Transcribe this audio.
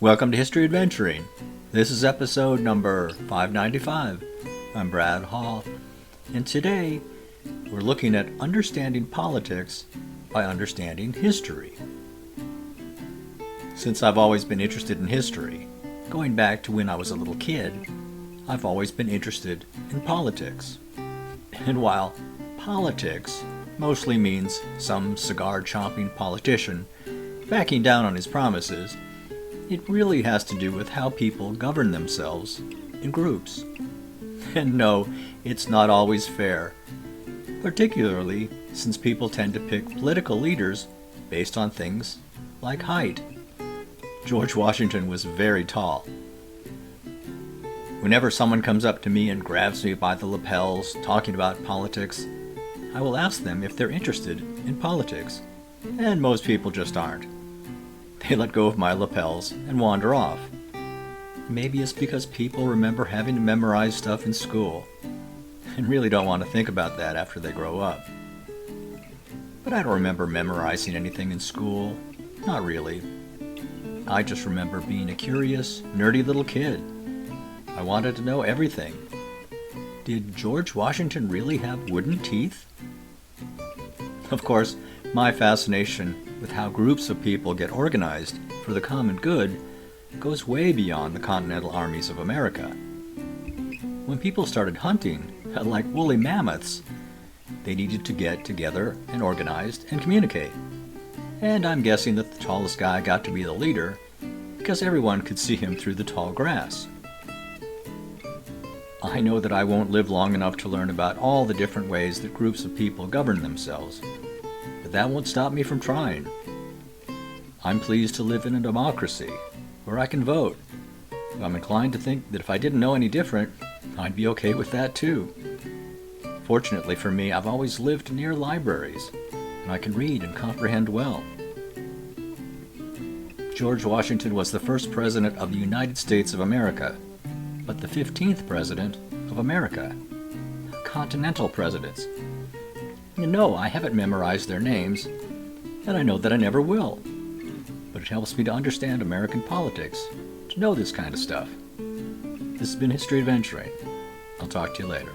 Welcome to History Adventuring. This is episode number 595. I'm Brad Hall, and today we're looking at understanding politics by understanding history. Since I've always been interested in history, going back to when I was a little kid, I've always been interested in politics. And while politics mostly means some cigar-chomping politician backing down on his promises, it really has to do with how people govern themselves in groups. And no, it's not always fair, particularly since people tend to pick political leaders based on things like height. George Washington was very tall. Whenever someone comes up to me and grabs me by the lapels talking about politics, I will ask them if they're interested in politics, and most people just aren't. They let go of my lapels and wander off. Maybe it's because people remember having to memorize stuff in school and really don't want to think about that after they grow up. But I don't remember memorizing anything in school. Not really. I just remember being a curious, nerdy little kid. I wanted to know everything. Did George Washington really have wooden teeth? Of course, my fascination with how groups of people get organized for the common good goes way beyond the Continental Armies of America. When people started hunting, like woolly mammoths, they needed to get together and organized and communicate. And I'm guessing that the tallest guy got to be the leader because everyone could see him through the tall grass. I know that I won't live long enough to learn about all the different ways that groups of people govern themselves, but that won't stop me from trying. I'm pleased to live in a democracy where I can vote. I'm inclined to think that if I didn't know any different, I'd be okay with that too. Fortunately for me, I've always lived near libraries, and I can read and comprehend well. George Washington was the first president of the United States of America, but the 15th president of America. Continental presidents. No, I haven't memorized their names, and I know that I never will. But it helps me to understand American politics, to know this kind of stuff. This has been History Adventuring. I'll talk to you later.